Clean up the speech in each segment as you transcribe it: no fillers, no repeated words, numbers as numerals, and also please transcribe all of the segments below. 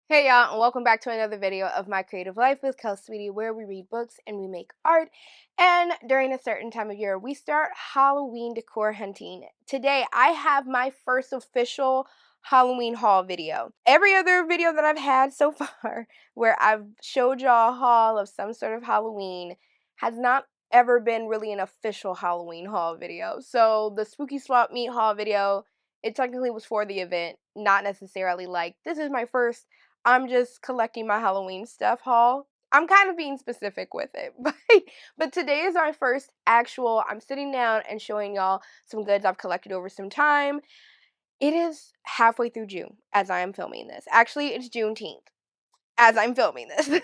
Hey y'all, and welcome back to another video of My Creative Life with Kelssweetie, where we read books and we make art. And during a certain time of year, we start Halloween decor hunting. Today, I have my first official Halloween haul video. Every other video that I've had so far, where I've showed y'all a haul of some sort of Halloween, has not ever been really an official Halloween haul video. So the Spooky Swap Meet haul video, it technically was for the event, not necessarily like, this is my first I'm just collecting my Halloween stuff haul. I'm kind of being specific with it, but today is our first actual, I'm sitting down and showing y'all some goods I've collected over some time. It is halfway through June as I am filming this. Actually, it's Juneteenth as I'm filming this.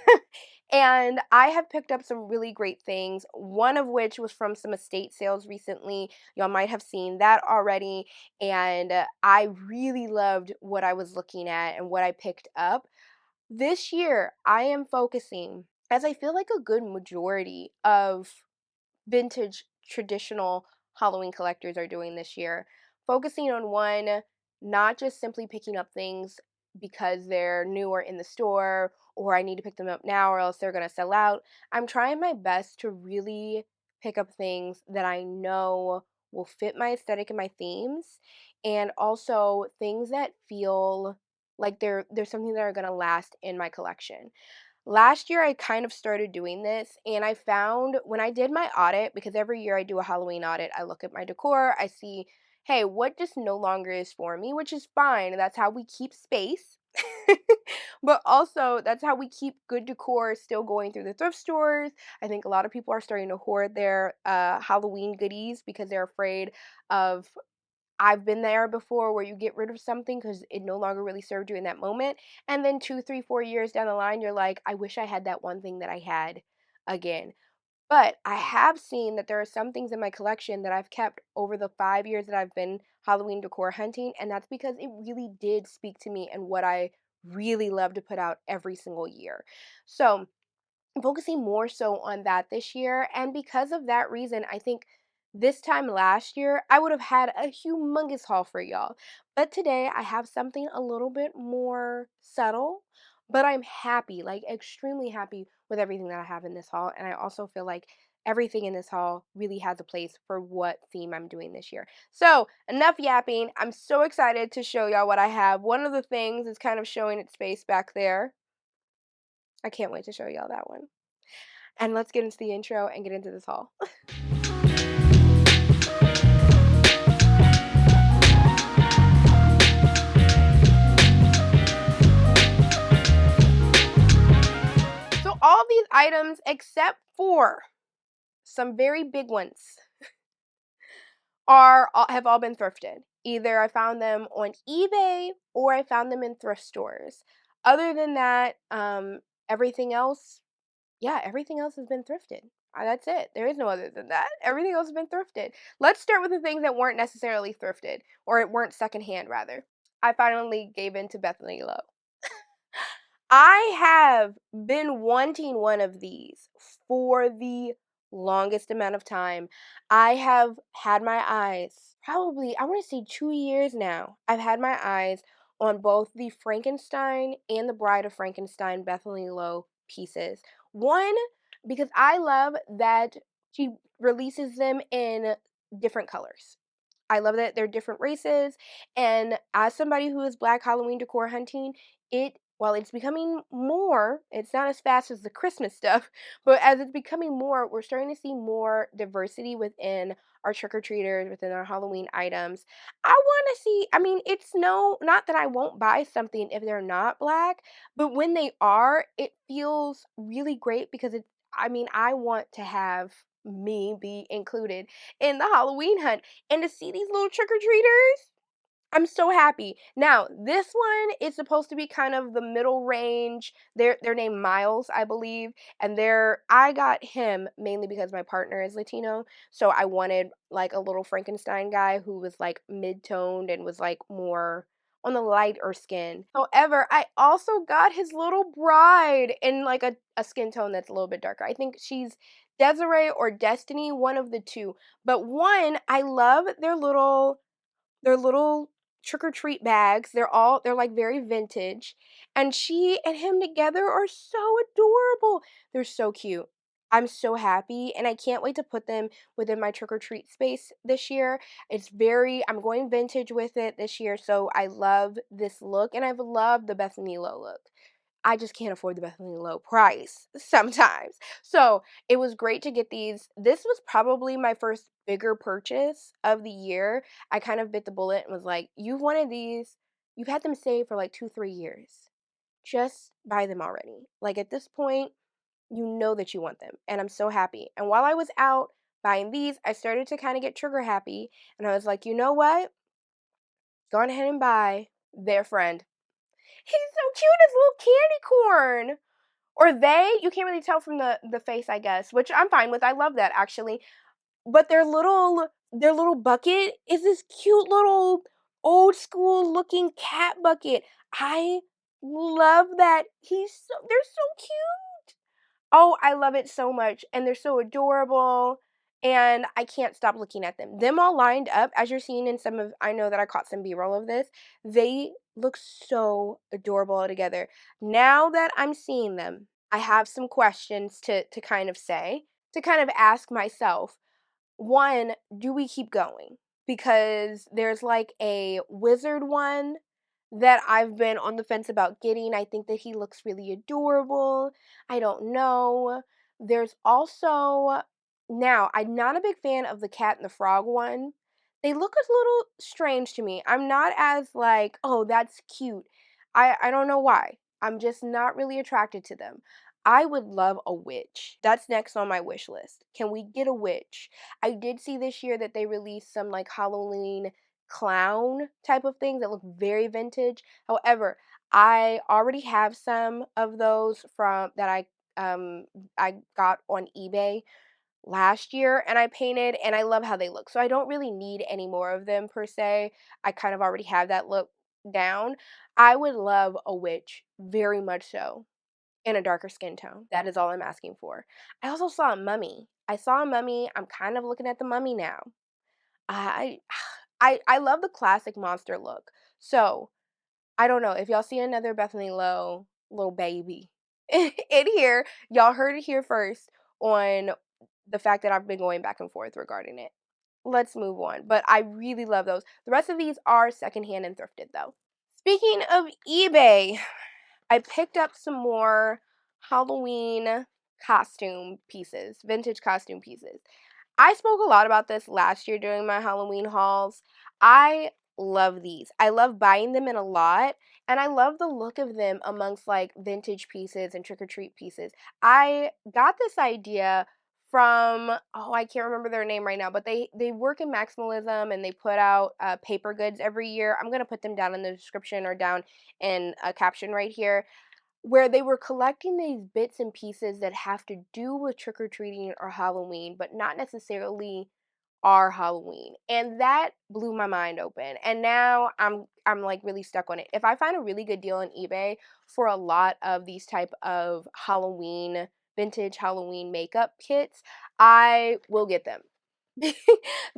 And I have picked up some really great things, one of which was from some estate sales recently. Y'all might have seen that already. And I really loved what I was looking at and what I picked up. This year, I am focusing, as I feel like a good majority of vintage traditional Halloween collectors are doing this year, focusing on one, not just simply picking up things because they're new or in the store or I need to pick them up now or else they're going to sell out. I'm trying my best to really pick up things that I know will fit my aesthetic and my themes, and also things that feel like there's something that are going to last in my collection. Last year, I kind of started doing this, and I found when I did my audit, because every year I do a Halloween audit, I look at my decor, I see, hey, what just no longer is for me, which is fine. That's how we keep space. But also, that's how we keep good decor still going through the thrift stores. I think a lot of people are starting to hoard their Halloween goodies because they're afraid of I've been there before where you get rid of something because it no longer really served you in that moment. And then 2, 3, 4 years down the line, you're like, I wish I had that one thing that I had again. But I have seen that there are some things in my collection that I've kept over the 5 years that I've been Halloween decor hunting. And that's because it really did speak to me and what I really love to put out every single year. So I'm focusing more so on that this year, and because of that reason, I think this time last year, I would have had a humongous haul for y'all. But today, I have something a little bit more subtle, but I'm happy, like extremely happy with everything that I have in this haul, and I also feel like everything in this haul really has a place for what theme I'm doing this year. So, enough yapping. I'm so excited to show y'all what I have. One of the things is kind of showing its face back there. I can't wait to show y'all that one. And let's get into the intro and get into this haul. So all these items, except for some very big ones, have all been thrifted. Either I found them on eBay or I found them in thrift stores. Other than that, everything else, yeah, everything else has been thrifted. That's it. There is no other than that. Everything else has been thrifted. Let's start with the things that weren't necessarily thrifted, or it weren't secondhand, rather. I finally gave in to Bethany Lowe. I have been wanting one of these for the longest amount of time. I have had my eyes, probably, I want to say 2 years now. I've had my eyes on both the Frankenstein and the Bride of Frankenstein Bethany Lowe pieces. One, because I love that she releases them in different colors. I love that they're different races, and as somebody who is Black Halloween decor hunting, while it's becoming more, it's not as fast as the Christmas stuff, but as it's becoming more, we're starting to see more diversity within our trick-or-treaters, within our Halloween items. I want to see, I mean, it's not that I won't buy something if they're not Black, but when they are, it feels really great because I want to have me be included in the Halloween hunt. And to see these little trick-or-treaters, I'm so happy. Now, this one is supposed to be kind of the middle range. They're named Miles, I believe, and I got him mainly because my partner is Latino, so I wanted like a little Frankenstein guy who was like mid-toned and was like more on the lighter skin. However, I also got his little bride in like a skin tone that's a little bit darker. I think she's Desiree or Destiny, one of the two. But one, I love their little trick-or-treat bags. They're like very vintage. And she and him together are so adorable. They're so cute. I'm so happy and I can't wait to put them within my trick-or-treat space this year. I'm going vintage with it this year, so I love this look and I've loved the Bethany Lowe look. I just can't afford the Bethany Low price sometimes. So it was great to get these. This was probably my first bigger purchase of the year. I kind of bit the bullet and was like, you've wanted these, you've had them saved for like 2, 3 years. Just buy them already. Like at this point, you know that you want them. And I'm so happy. And while I was out buying these, I started to kind of get trigger happy. And I was like, you know what? Go on ahead and buy their friend. He's so cute, his little candy corn. Or they, you can't really tell from the face, I guess, which I'm fine with. I love that actually. But their little bucket is this cute little old school looking cat bucket. I love that. They're so cute. Oh, I love it so much. And they're so adorable. And I can't stop looking at them. Them all lined up, as you're seeing in I know that I caught some B-roll of this. They look so adorable together. Now that I'm seeing them, I have some questions to kind of to kind of ask myself. One, do we keep going? Because there's like a wizard one that I've been on the fence about getting. I think that he looks really adorable. I don't know. There's also, now, I'm not a big fan of the cat and the frog one. They look a little strange to me. I'm not as like, oh, that's cute. I don't know why. I'm just not really attracted to them. I would love a witch. That's next on my wish list. Can we get a witch? I did see this year that they released some like Halloween clown type of things that look very vintage. However, I already have some of those from that I got on eBay last year and I painted and I love how they look. So I don't really need any more of them per se. I kind of already have that look down. I would love a witch, very much so, in a darker skin tone. That is all I'm asking for. I also saw a mummy. I saw a mummy. I'm kind of looking at the mummy now. I I love the classic monster look. So, I don't know if y'all see another Bethany Lowe little baby in here, y'all heard it here first on the fact that I've been going back and forth regarding it. Let's move on. But I really love those. The rest of these are secondhand and thrifted though. Speaking of eBay, I picked up some more Halloween costume pieces, vintage costume pieces. I spoke a lot about this last year during my Halloween hauls. I love these. I love buying them in a lot, and I love the look of them amongst like vintage pieces and trick or treat pieces. I got this idea from, oh, I can't remember their name right now, but they work in maximalism and they put out paper goods every year. I'm going to put them down in the description or down in a caption right here, where they were collecting these bits and pieces that have to do with trick or treating or Halloween, but not necessarily are Halloween. And that blew my mind open. And now I'm like really stuck on it. If I find a really good deal on eBay for a lot of these type of Halloween vintage Halloween makeup kits, I will get them.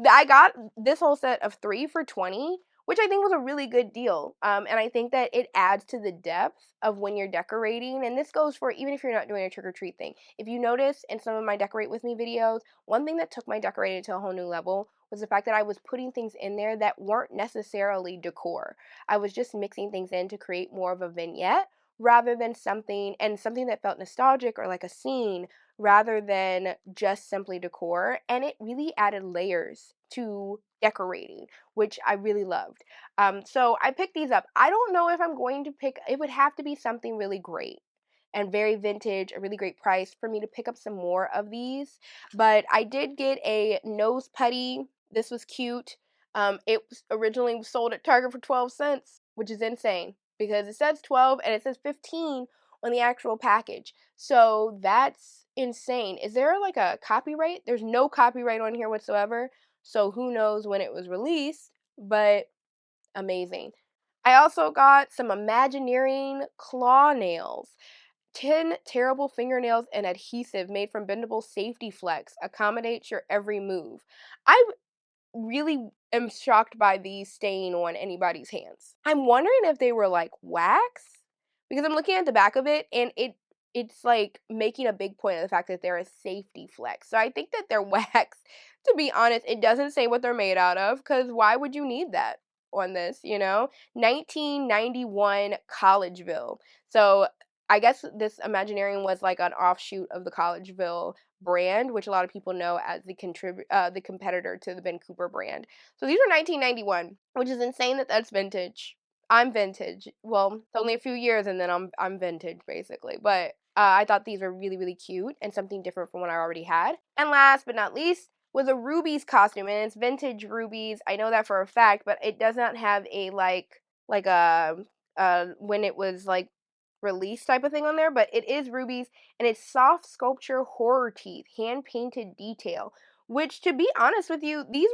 I got this whole set of 3 for $20, which I think was a really good deal. And I think that it adds to the depth of when you're decorating. And this goes for even if you're not doing a trick or treat thing. If you notice in some of my decorate with me videos, one thing that took my decorating to a whole new level was the fact that I was putting things in there that weren't necessarily decor. I was just mixing things in to create more of a vignette rather than something that felt nostalgic or like a scene rather than just simply decor. And it really added layers to decorating, which I really loved. So I picked these up. I don't know if I'm going to it would have to be something really great and very vintage, a really great price for me to pick up some more of these. But I did get a nose putty. This was cute. It was originally sold at Target for 12 cents, which is insane because it says 12 and it says 15 on the actual package. So that's insane. Is there like a copyright? There's no copyright on here whatsoever. So who knows when it was released, but amazing. I also got some Imagineering claw nails. 10 terrible fingernails and adhesive made from bendable safety flex accommodates your every move. I really am shocked by the stain on anybody's hands. I'm wondering if they were like wax, because I'm looking at the back of it and it's like making a big point of the fact that they're a safety flex. So I think that they're wax. To be honest, it doesn't say what they're made out of, because why would you need that on this, 1991 Collegeville. So I guess this Imaginarium was like an offshoot of the Collegeville brand, which a lot of people know as the competitor to the Ben Cooper brand. So these are 1991, which is insane that that's vintage. I'm vintage. Well, it's only a few years and then I'm vintage basically. But I thought these were really, really cute and something different from what I already had. And last but not least was a Ruby's costume, and it's vintage Ruby's. I know that for a fact, but it does not have a like a when it was like release type of thing on there, but it is Ruby's, and it's soft sculpture horror teeth, hand painted detail. Which, to be honest with you, these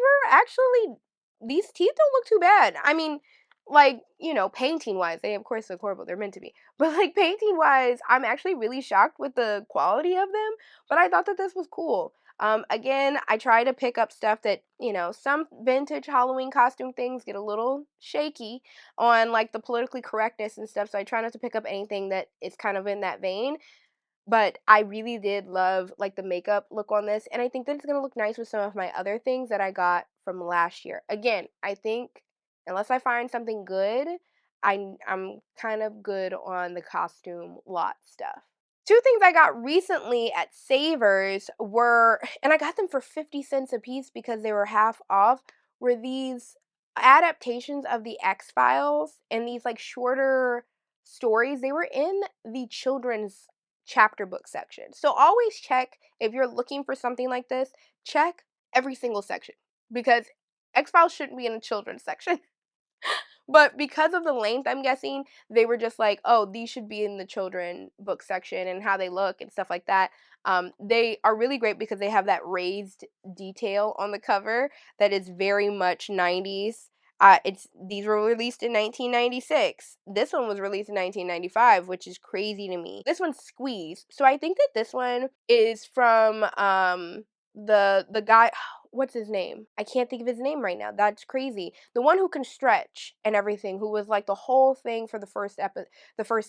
teeth don't look too bad. I mean, like, painting wise, they of course look horrible. They're meant to be. But like painting wise, I'm actually really shocked with the quality of them. But I thought that this was cool. Again, I try to pick up stuff that, some vintage Halloween costume things get a little shaky on like the politically correctness and stuff. So I try not to pick up anything that is kind of in that vein. But I really did love like the makeup look on this, and I think that it's gonna look nice with some of my other things that I got from last year. Again, I think unless I find something good, I'm kind of good on the costume lot stuff. Two things I got recently at Savers were, and I got them for 50 cents a piece because they were half off, were these adaptations of the X-Files, and these like shorter stories. They were in the children's chapter book section. So always check, if you're looking for something like this, check every single section, because X-Files shouldn't be in the children's section. But because of the length, I'm guessing they were just like, oh, these should be in the children book section and how they look and stuff like that. They are really great because they have that raised detail on the cover that is very much 90s. These were released in 1996. This one was released in 1995, which is crazy to me. This one's squeezed. So I think that this one is from the guy, what's his name? I can't think of his name right now. That's crazy. The one who can stretch and everything, who was like the whole thing for the first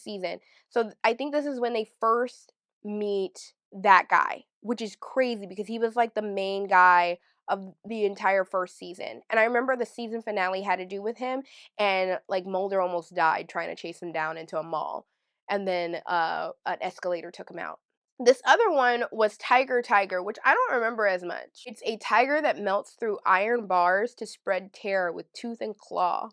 season. So I think this is when they first meet that guy, which is crazy because he was like the main guy of the entire first season. And I remember the season finale had to do with him, and like Mulder almost died trying to chase him down into a mall. And then an escalator took him out. This other one was Tiger, which I don't remember as much. It's a tiger that melts through iron bars to spread terror with tooth and claw.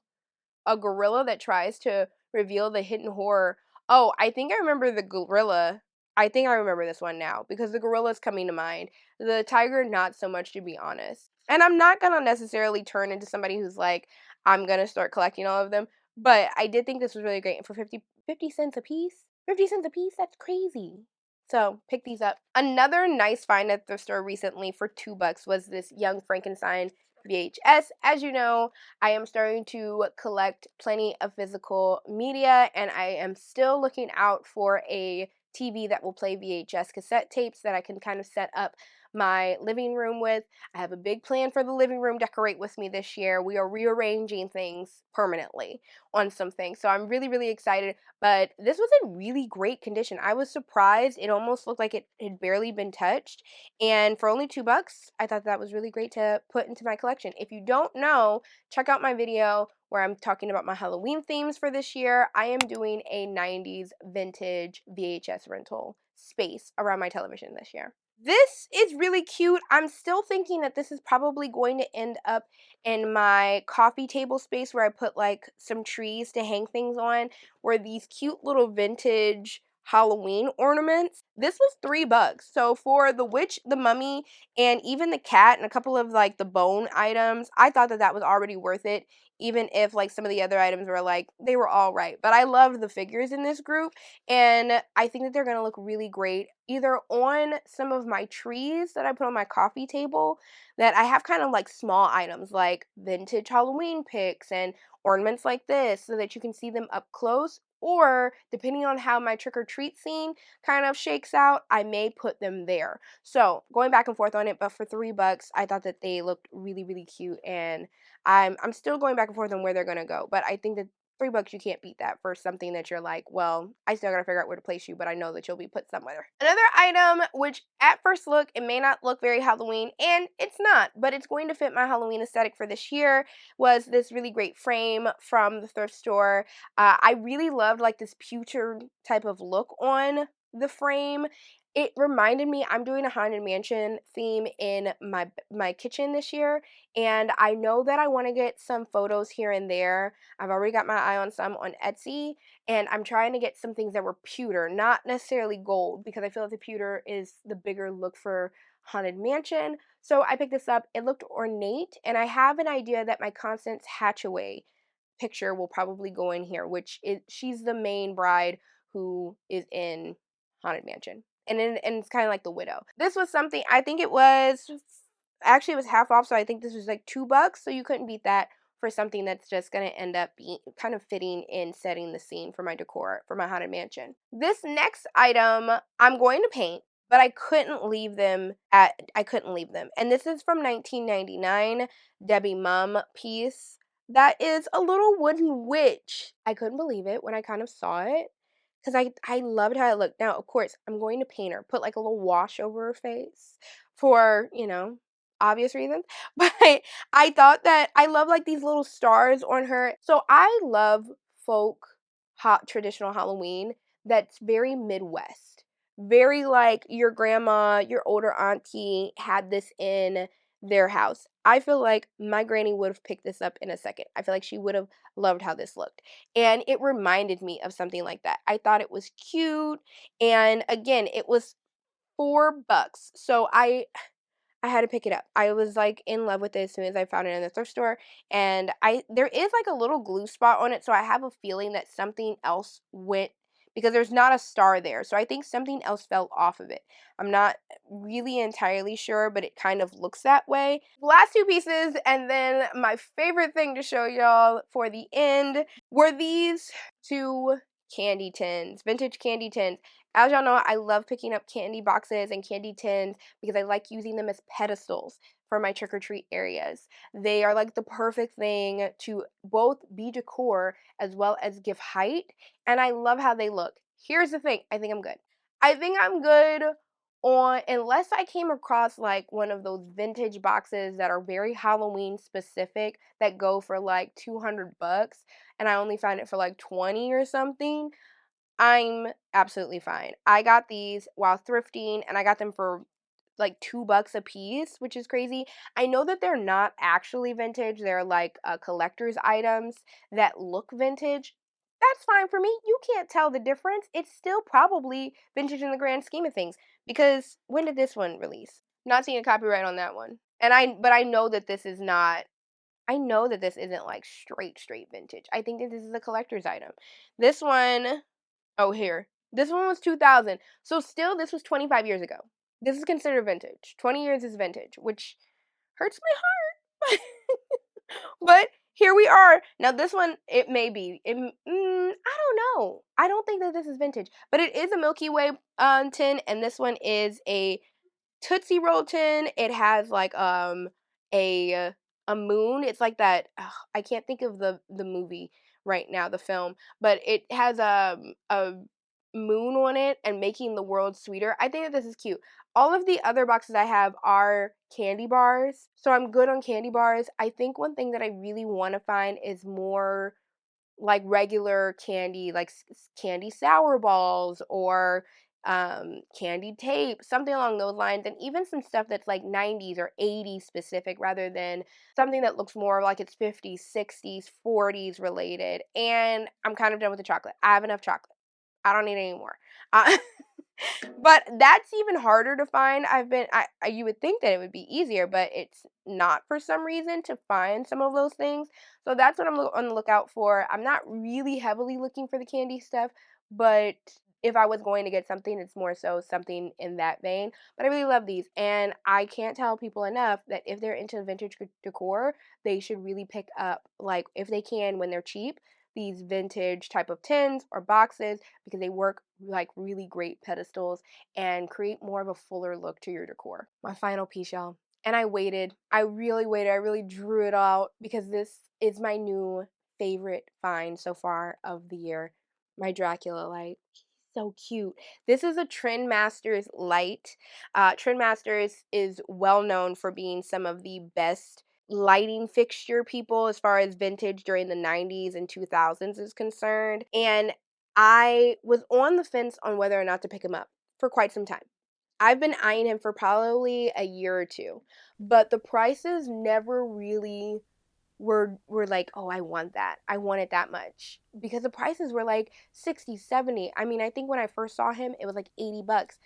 A gorilla that tries to reveal the hidden horror. Oh, I think I remember the gorilla. I think I remember this one now because the gorilla's coming to mind. The tiger, not so much, to be honest. And I'm not gonna necessarily turn into somebody who's like, I'm gonna start collecting all of them. But I did think this was really great. And for 50 cents a piece? 50 cents a piece? That's crazy. So pick these up. Another nice find at the store recently for $2 was this Young Frankenstein VHS. As you know, I am starting to collect plenty of physical media, and I am still looking out for a TV that will play VHS cassette tapes that I can kind of set up my living room with. I have a big plan for the living room decorate with me this year. We are rearranging things permanently on some things. So I'm really, really excited. But this was in really great condition. I was surprised. It almost looked like it had barely been touched. And for only $2, I thought that was really great to put into my collection. If you don't know, check out my video where I'm talking about my Halloween themes for this year. I am doing a 90s vintage VHS rental space around my television this year. This is really cute. I'm still thinking that this is probably going to end up in my coffee table space where I put like some trees to hang things on, where these cute little vintage Halloween ornaments. This was $3. So for the witch, the mummy, and even the cat and a couple of like the bone items, I thought that that was already worth it, even if like some of the other items were like, they were all right. But I love the figures in this group, and I think that they're going to look really great either on some of my trees that I put on my coffee table, that I have kind of like small items like vintage Halloween picks and ornaments like this so that you can see them up close, or depending on how my trick-or-treat scene kind of shakes out, I may put them there. So going back and forth on it, but for $3, I thought that they looked really, really cute, and I'm still going back and forth on where they're gonna go. But I think that $3 you can't beat that for something that you're like, well, I still gotta figure out where to place you, but I know that you'll be put somewhere. Another item, which at first look, it may not look very Halloween, and it's not, but it's going to fit my Halloween aesthetic for this year, was this really great frame from the thrift store. I really loved like this pewter type of look on the frame. It reminded me, I'm doing a haunted mansion theme in my kitchen this year, and I know that I want to get some photos here and there. I've already got my eye on some on Etsy, and I'm trying to get some things that were pewter, not necessarily gold, because I feel like the pewter is the bigger look for haunted mansion. So I picked this up. It looked ornate, and I have an idea that my Constance Hatchaway picture will probably go in here, which is she's the main bride who is in Haunted Mansion. And it's kind of like the widow. This was something, I think it was, actually it was half off, so I think this was like $2, so you couldn't beat that for something that's just going to end up being kind of fitting in setting the scene for my decor for my Haunted Mansion. This next item I'm going to paint, but I couldn't leave them. And this is from 1999, Debbie Mum piece. That is a little wooden witch. I couldn't believe it when I kind of saw it, because I loved how it looked. Now, of course, I'm going to paint her, put like a little wash over her face for, obvious reasons. But I thought that I love like these little stars on her. So I love folk hot traditional Halloween that's very Midwest. Very like your grandma, your older auntie had this in their house. I feel like my granny would have picked this up in a second. I feel like she would have loved how this looked. And it reminded me of something like that. I thought it was cute. And again, it was $4. So I had to pick it up. I was like in love with it as soon as I found it in the thrift store. And there is like a little glue spot on it, so I have a feeling that something else went, because there's not a star there. So I think something else fell off of it. I'm not really entirely sure, but it kind of looks that way. Last two pieces, and then my favorite thing to show y'all for the end were these two candy tins, vintage candy tins. As y'all know, I love picking up candy boxes and candy tins because I like using them as pedestals for my trick-or-treat areas. They are like the perfect thing to both be decor as well as give height, and I love how they look. Here's the thing, I think I'm good. I think I'm good on, unless I came across like one of those vintage boxes that are very Halloween specific that go for like $200 and I only found it for like 20 or something. I'm absolutely fine. I got these while thrifting, and I got them for like $2 a piece, which is crazy. I know that they're not actually vintage. They're like collector's items that look vintage. That's fine for me. You can't tell the difference. It's still probably vintage in the grand scheme of things, because when did this one release? Not seeing a copyright on that one. But I know that this is not, I know that this isn't like straight vintage. I think that this is a collector's item. This one, oh, here. This one was 2000. So still, this was 25 years ago. This is considered vintage. 20 years is vintage, which hurts my heart. But here we are. Now this one, it may be. I don't know. I don't think that this is vintage, but it is a Milky Way tin, and this one is a Tootsie Roll tin. It has like a a moon. It's like that. I can't think of the movie right now, the film, but it has a moon on it and making the world sweeter. I think that this is cute. All of the other boxes I have are candy bars, so I'm good on candy bars. I think one thing that I really want to find is more like regular candy, like candy sour balls or candy tape, something along those lines, and even some stuff that's like 90s or 80s specific rather than something that looks more like it's 50s, 60s, 40s related. And I'm kind of done with the chocolate. I have enough chocolate. I don't need any more. Uh, but that's even harder to find. You would think that it would be easier, but it's not for some reason to find some of those things. So that's what I'm on the lookout for. I'm not really heavily looking for the candy stuff, but if I was going to get something, it's more so something in that vein. But I really love these, and I can't tell people enough that if they're into vintage decor, they should really pick up, like, if they can, when they're cheap, these vintage type of tins or boxes because they work like really great pedestals and create more of a fuller look to your decor. My final piece, y'all. And I waited. I really waited. I really drew it out because this is my new favorite find so far of the year. My Dracula light. So cute. This is a Trendmasters light. Trendmasters is well known for being some of the best lighting fixture people as far as vintage during the 90s and 2000s is concerned. And I was on the fence on whether or not to pick him up for quite some time. I've been eyeing him for probably a year or two, but the prices never really were like, "Oh, I want that. I want it that much." Because the prices were like 60, 70. I mean, I think when I first saw him, it was like 80 bucks.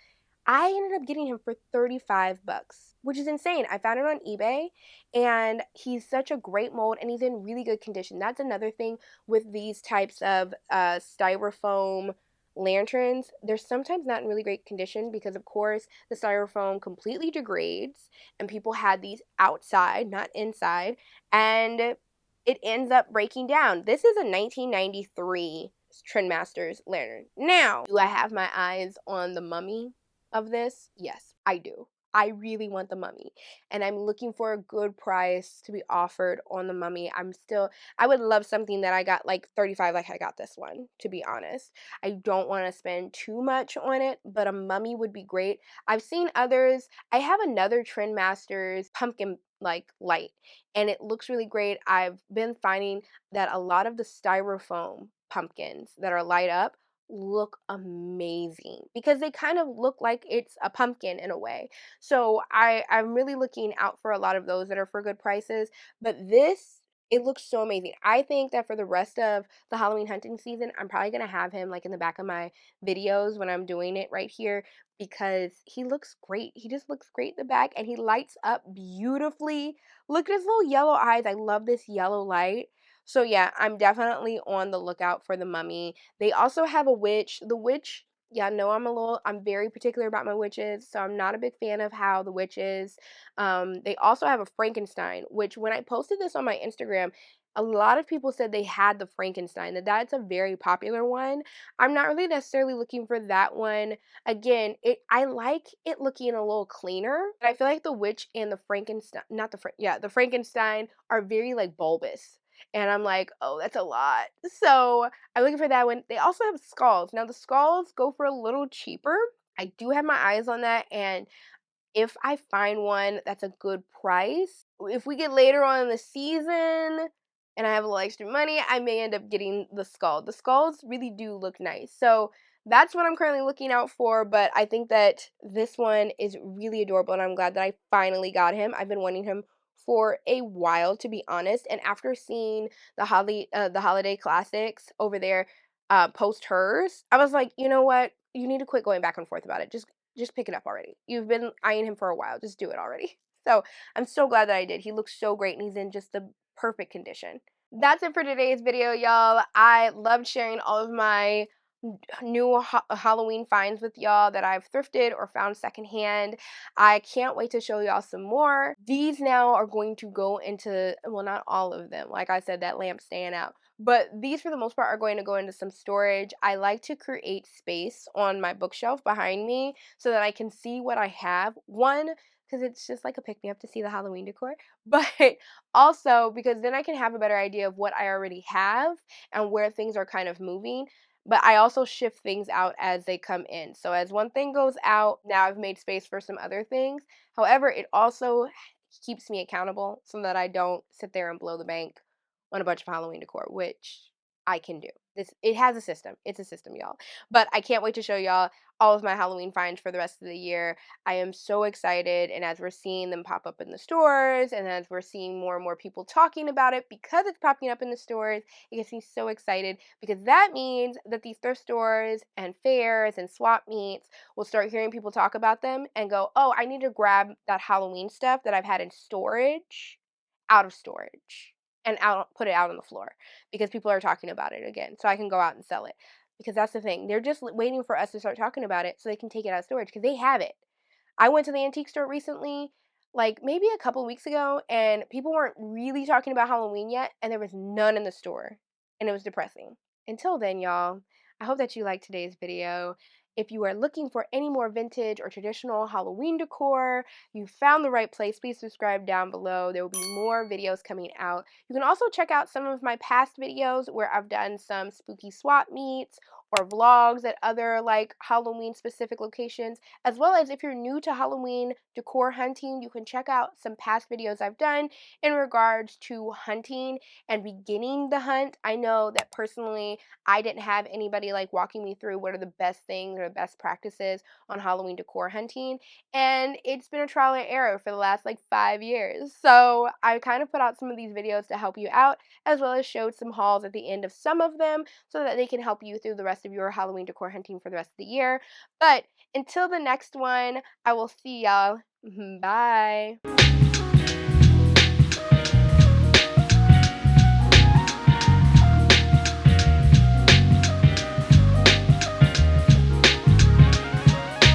I ended up getting him for 35 bucks, which is insane. I found it on eBay and he's such a great mold and he's in really good condition. That's another thing with these types of styrofoam lanterns. They're sometimes not in really great condition because of course the styrofoam completely degrades and people had these outside, not inside, and it ends up breaking down. This is a 1993 Trendmasters lantern. Now, do I have my eyes on the mummy of this? Yes, I do. I really want the mummy and I'm looking for a good price to be offered on the mummy. I would love something that I got like 35 like I got this one, to be honest. I don't want to spend too much on it, but a mummy would be great. I've seen others. I have another Trendmasters pumpkin like light and it looks really great. I've been finding that a lot of the styrofoam pumpkins that are light up look amazing because they kind of look like it's a pumpkin in a way. So I'm really looking out for a lot of those that are for good prices, but this it looks so amazing. I think that for the rest of the Halloween hunting season, I'm probably going to have him like in the back of my videos when I'm doing it right here because he looks great. He just looks great in the back and he lights up beautifully. Look at his little yellow eyes. I love this yellow light. So yeah, I'm definitely on the lookout for the mummy. They also have a witch. The witch, yeah, no, I'm very particular about my witches, so I'm not a big fan of how the witch is. They also have a Frankenstein, which when I posted this on my Instagram, a lot of people said they had the Frankenstein, that's a very popular one. I'm not really necessarily looking for that one. Again, I like it looking a little cleaner, but I feel like the witch and the Frankenstein, not the yeah, the Frankenstein are very like bulbous. And I'm like, oh, that's a lot. So I'm looking for that one. They also have skulls. Now, the skulls go for a little cheaper. I do have my eyes on that. And if I find one that's a good price, if we get later on in the season and I have a little extra money, I may end up getting the skull. The skulls really do look nice. So that's what I'm currently looking out for, but I think that this one is really adorable and I'm glad that I finally got him. I've been wanting him for a while, to be honest, and after seeing the holiday classics over there post hers, I was like, you know what? You need to quit going back and forth about it. Just pick it up already. You've been eyeing him for a while. Just do it already. So I'm so glad that I did. He looks so great and he's in just the perfect condition. That's it for today's video, y'all. I loved sharing all of my new Halloween finds with y'all that I've thrifted or found secondhand. I can't wait to show y'all some more. These now are going to go into, well, not all of them. Like I said, that lamp's staying out. But these, for the most part, are going to go into some storage. I like to create space on my bookshelf behind me so that I can see what I have. One, because it's just like a pick-me-up to see the Halloween decor. But also because then I can have a better idea of what I already have and where things are kind of moving. But I also shift things out as they come in. So as one thing goes out, now I've made space for some other things. However, it also keeps me accountable so that I don't sit there and blow the bank on a bunch of Halloween decor, which I can do. It has a system. It's a system, y'all. But I can't wait to show y'all all of my Halloween finds for the rest of the year. I am so excited, and as we're seeing them pop up in the stores, and as we're seeing more and more people talking about it because it's popping up in the stores, it gets me so excited because that means that these thrift stores and fairs and swap meets will start hearing people talk about them and go, oh, I need to grab that Halloween stuff that I've had in storage out of storage and put it out on the floor because people are talking about it again, so I can go out and sell it. Because that's the thing. They're just waiting for us to start talking about it so they can take it out of storage because they have it. I went to the antique store recently, like maybe a couple of weeks ago, and people weren't really talking about Halloween yet, and there was none in the store. and it was depressing. Until then, y'all, I hope that you liked today's video. If you are looking for any more vintage or traditional Halloween decor, you found the right place. Please subscribe down below. There will be more videos coming out. You can also check out some of my past videos where I've done some spooky swap meets or vlogs at other like Halloween specific locations, as well as if you're new to Halloween decor hunting, you can check out some past videos I've done in regards to hunting and beginning the hunt. I know that personally I didn't have anybody like walking me through what are the best things or the best practices on Halloween decor hunting, and it's been a trial and error for the last like 5 years. So I kind of put out some of these videos to help you out, as well as showed some hauls at the end of some of them so that they can help you through the rest of your Halloween decor hunting for the rest of the year. But until the next one, I will see y'all. Bye.